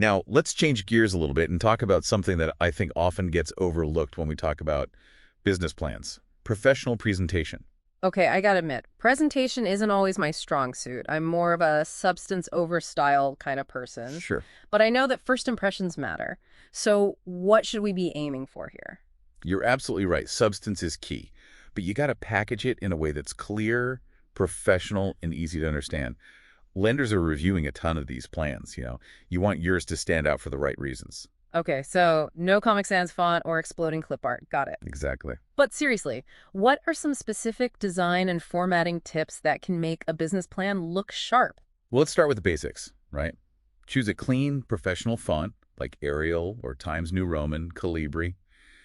Now, let's change gears a little bit and talk about something that I think often gets overlooked when we talk about business plans. Professional presentation. Okay, I gotta admit, presentation isn't always my strong suit. I'm more of a substance over style kind of person. Sure. But I know that first impressions matter. So what should we be aiming for here? You're absolutely right. Substance is key. But you got to package it in a way that's clear, professional, and easy to understand. Lenders are reviewing a ton of these plans. You want yours to stand out for the right reasons. Okay, so no Comic Sans font or exploding clip art. Got it. Exactly. But seriously, what are some specific design and formatting tips that can make a business plan look sharp? Well, let's start with the basics, right? Choose a clean, professional font like Arial or Times New Roman, Calibri.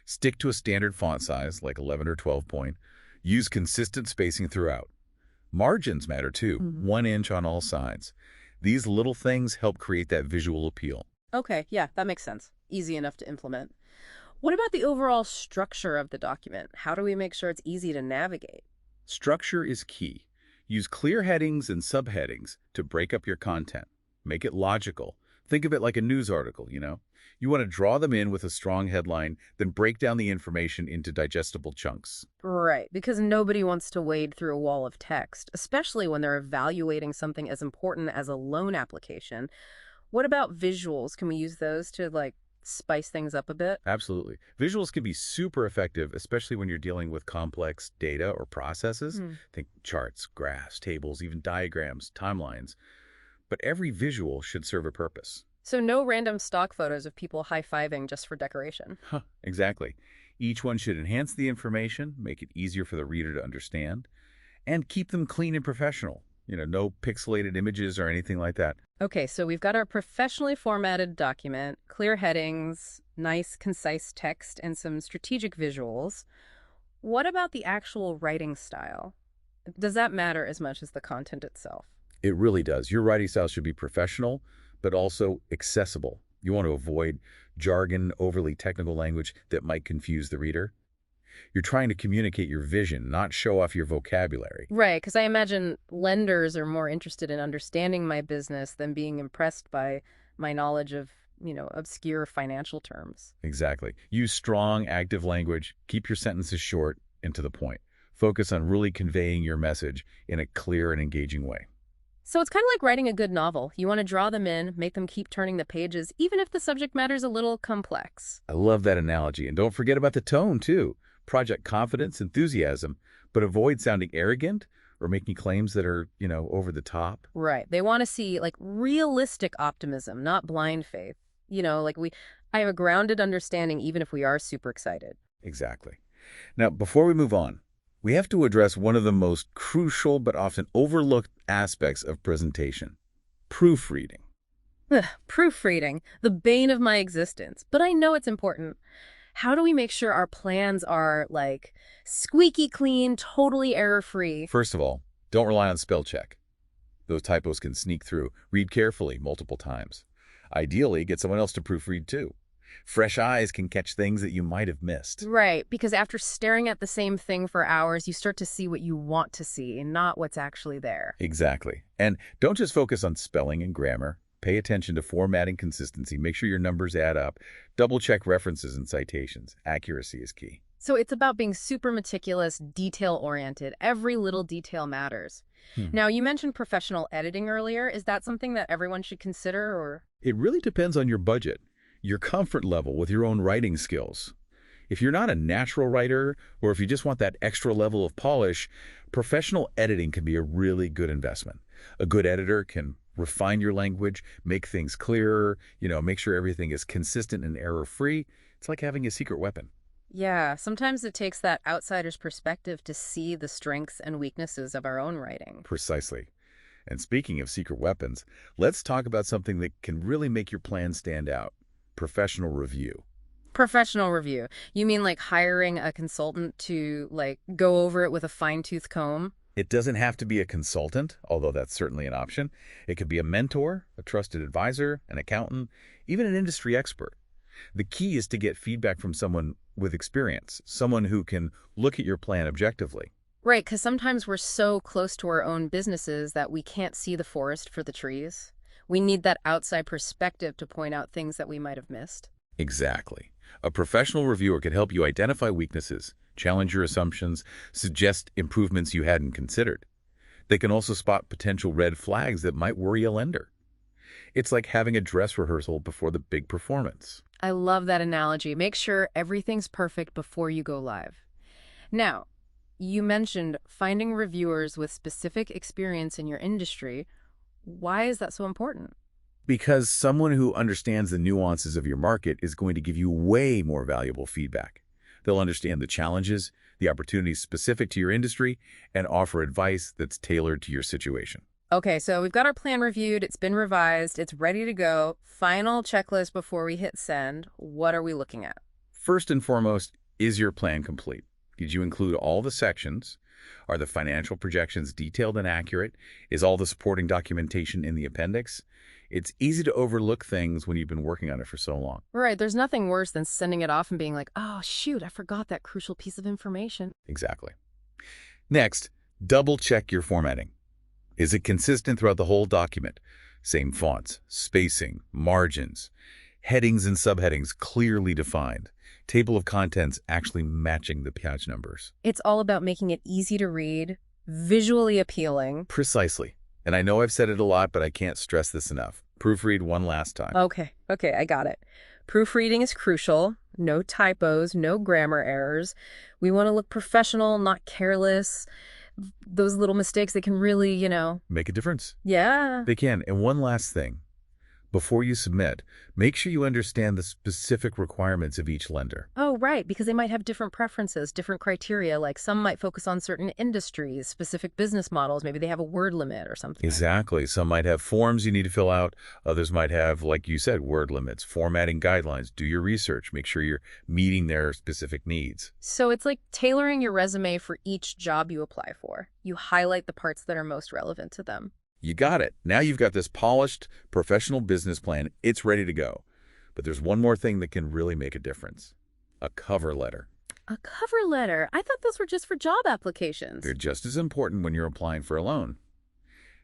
Stick to a standard font size like 11 or 12 point. Use consistent spacing throughout. Margins matter too, Mhm. 1 inch on all sides. These little things help create that visual appeal. Okay, yeah, that makes sense. Easy enough to implement. What about the overall structure of the document? How do we make sure it's easy to navigate? Structure is key. Use clear headings and subheadings to break up your content. Make it logical. Think of it like a news article. You want to draw them in with a strong headline, then break down the information into digestible chunks. Right, because nobody wants to wade through a wall of text, especially when they're evaluating something as important as a loan application. What about visuals? Can we use those to, like, spice things up a bit? Absolutely. Visuals can be super effective, especially when you're dealing with complex data or processes. Hmm. Think charts, graphs, tables, even diagrams, timelines. But every visual should serve a purpose. So no random stock photos of people high-fiving just for decoration. Huh, exactly. Each one should enhance the information, make it easier for the reader to understand, and keep them clean and professional. No pixelated images or anything like that. Okay, so we've got our professionally formatted document, clear headings, nice, concise text, and some strategic visuals. What about the actual writing style? Does that matter as much as the content itself? It really does. Your writing style should be professional, but also accessible. You want to avoid jargon, overly technical language that might confuse the reader. You're trying to communicate your vision, not show off your vocabulary. Right, because I imagine lenders are more interested in understanding my business than being impressed by my knowledge of, obscure financial terms. Exactly. Use strong, active language. Keep your sentences short and to the point. Focus on really conveying your message in a clear and engaging way. So it's kind of like writing a good novel. You want to draw them in, make them keep turning the pages, even if the subject matter is a little complex. I love that analogy. And don't forget about the tone, too. Project confidence, enthusiasm, but avoid sounding arrogant or making claims that are, over the top. Right. They want to see like realistic optimism, not blind faith. Like I have a grounded understanding even if we are super excited. Exactly. Now, before we move on, we have to address one of the most crucial but often overlooked aspects of presentation, proofreading. Ugh, proofreading, the bane of my existence. But I know it's important. How do we make sure our plans are like squeaky clean, totally error-free? First of all, don't rely on spell check. Those typos can sneak through. Read carefully multiple times. Ideally, get someone else to proofread too. Fresh eyes can catch things that you might have missed. Right, because after staring at the same thing for hours, you start to see what you want to see and not what's actually there. Exactly. And don't just focus on spelling and grammar. Pay attention to formatting consistency. Make sure your numbers add up. Double-check references and citations. Accuracy is key. So it's about being super meticulous, detail-oriented. Every little detail matters. Hmm. Now, you mentioned professional editing earlier. Is that something that everyone should consider, or? It really depends on your budget, your comfort level with your own writing skills. If you're not a natural writer, or if you just want that extra level of polish, professional editing can be a really good investment. A good editor can refine your language, make things clearer, make sure everything is consistent and error-free. It's like having a secret weapon. Yeah, sometimes it takes that outsider's perspective to see the strengths and weaknesses of our own writing. Precisely. And speaking of secret weapons, let's talk about something that can really make your plan stand out. Professional review. Professional review. You mean like hiring a consultant to like go over it with a fine-tooth comb? It doesn't have to be a consultant, although that's certainly an option. It could be a mentor, a trusted advisor, an accountant, even an industry expert. The key is to get feedback from someone with experience, someone who can look at your plan objectively. Right, because sometimes we're so close to our own businesses that we can't see the forest for the trees. We need that outside perspective to point out things that we might have missed. Exactly. A professional reviewer can help you identify weaknesses, challenge your assumptions, suggest improvements you hadn't considered. They can also spot potential red flags that might worry a lender. It's like having a dress rehearsal before the big performance. I love that analogy. Make sure everything's perfect before you go live. Now, you mentioned finding reviewers with specific experience in your industry. Why is that so important? Because someone who understands the nuances of your market is going to give you way more valuable feedback. They'll understand the challenges, the opportunities specific to your industry, and offer advice that's tailored to your situation. Okay, so we've got our plan reviewed, it's been revised, it's ready to go. Final checklist before we hit send. What are we looking at? First and foremost, is your plan complete? Did you include all the sections? Are the financial projections detailed and accurate? Is all the supporting documentation in the appendix? It's easy to overlook things when you've been working on it for so long. Right, there's nothing worse than sending it off and being like, oh, shoot, I forgot that crucial piece of information. Exactly. Next, double-check your formatting. Is it consistent throughout the whole document? Same fonts, spacing, margins, headings and subheadings clearly defined, table of contents actually matching the page numbers. It's all about making it easy to read, visually appealing. Precisely. And I know I've said it a lot, but I can't stress this enough. Proofread one last time. Okay, I got it. Proofreading is crucial. No typos, no grammar errors. We want to look professional, not careless. Those little mistakes, they can really, Make a difference. Yeah. They can. And one last thing. Before you submit, make sure you understand the specific requirements of each lender. Oh, right, because they might have different preferences, different criteria. Like some might focus on certain industries, specific business models. Maybe they have a word limit or something. Exactly. Some might have forms you need to fill out. Others might have, like you said, word limits, formatting guidelines. Do your research. Make sure you're meeting their specific needs. So it's like tailoring your resume for each job you apply for. You highlight the parts that are most relevant to them. You got it. Now you've got this polished, professional business plan. It's ready to go. But there's one more thing that can really make a difference. A cover letter. A cover letter? I thought those were just for job applications. They're just as important when you're applying for a loan.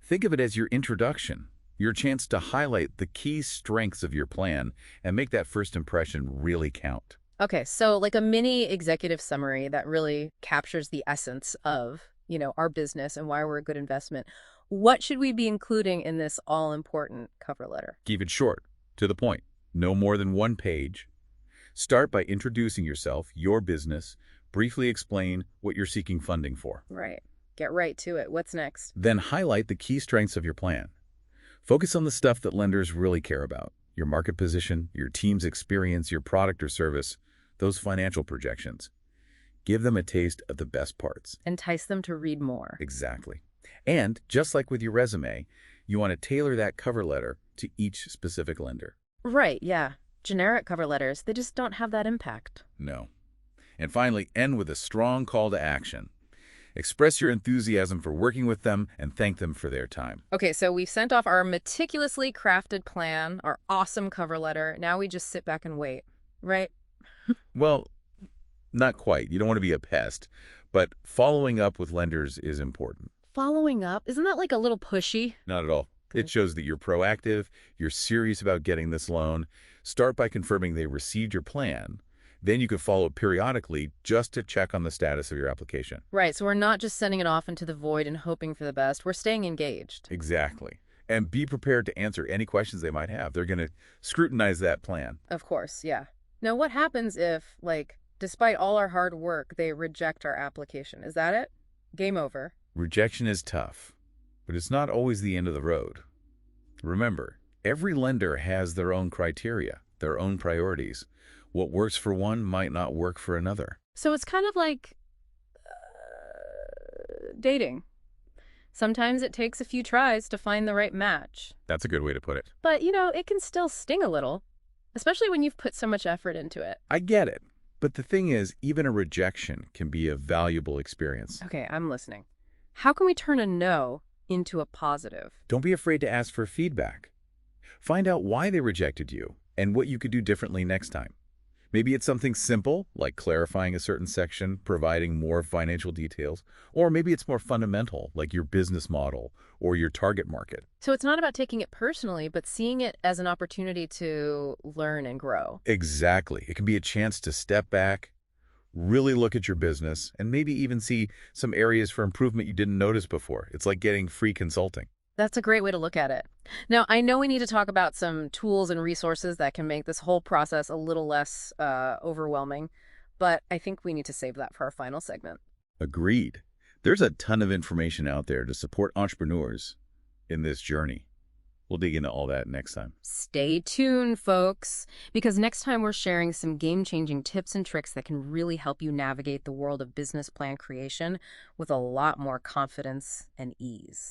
Think of it as your introduction, your chance to highlight the key strengths of your plan and make that first impression really count. Okay, so like a mini executive summary that really captures the essence of, our business and why we're a good investment. What should we be including in this all-important cover letter? Keep it short, to the point, no more than one page. Start by introducing yourself, your business, briefly explain what you're seeking funding for. Right. Get right to it. What's next? Then highlight the key strengths of your plan. Focus on the stuff that lenders really care about, your market position, your team's experience, your product or service, those financial projections. Give them a taste of the best parts. Entice them to read more. Exactly. And just like with your resume, you want to tailor that cover letter to each specific lender. Right, yeah. Generic cover letters, they just don't have that impact. No. And finally, end with a strong call to action. Express your enthusiasm for working with them and thank them for their time. Okay, so we've sent off our meticulously crafted plan, our awesome cover letter. Now we just sit back and wait, right? Well, not quite. You don't want to be a pest, but following up with lenders is important. Following up? Isn't that like a little pushy? Not at all. It shows that you're proactive, you're serious about getting this loan. Start by confirming they received your plan. Then you can follow up periodically just to check on the status of your application. Right, so we're not just sending it off into the void and hoping for the best. We're staying engaged. Exactly. And be prepared to answer any questions they might have. They're going to scrutinize that plan. Of course, yeah. Now, what happens if, despite all our hard work, they reject our application? Is that it? Game over. Rejection is tough, but it's not always the end of the road. Remember, every lender has their own criteria, their own priorities. What works for one might not work for another. So it's kind of like dating. Sometimes it takes a few tries to find the right match. That's a good way to put it. But, it can still sting a little, especially when you've put so much effort into it. I get it. But the thing is, even a rejection can be a valuable experience. Okay, I'm listening. How can we turn a no into a positive? Don't be afraid to ask for feedback. Find out why they rejected you and what you could do differently next time. Maybe it's something simple, like clarifying a certain section, providing more financial details, or maybe it's more fundamental, like your business model or your target market. So it's not about taking it personally, but seeing it as an opportunity to learn and grow. Exactly. It can be a chance to step back, really look at your business, and maybe even see some areas for improvement you didn't notice before. It's like getting free consulting. That's a great way to look at it. Now, I know we need to talk about some tools and resources that can make this whole process a little less overwhelming, but I think we need to save that for our final segment. Agreed. There's a ton of information out there to support entrepreneurs in this journey. We'll dig into all that next time. Stay tuned, folks, because next time we're sharing some game-changing tips and tricks that can really help you navigate the world of business plan creation with a lot more confidence and ease.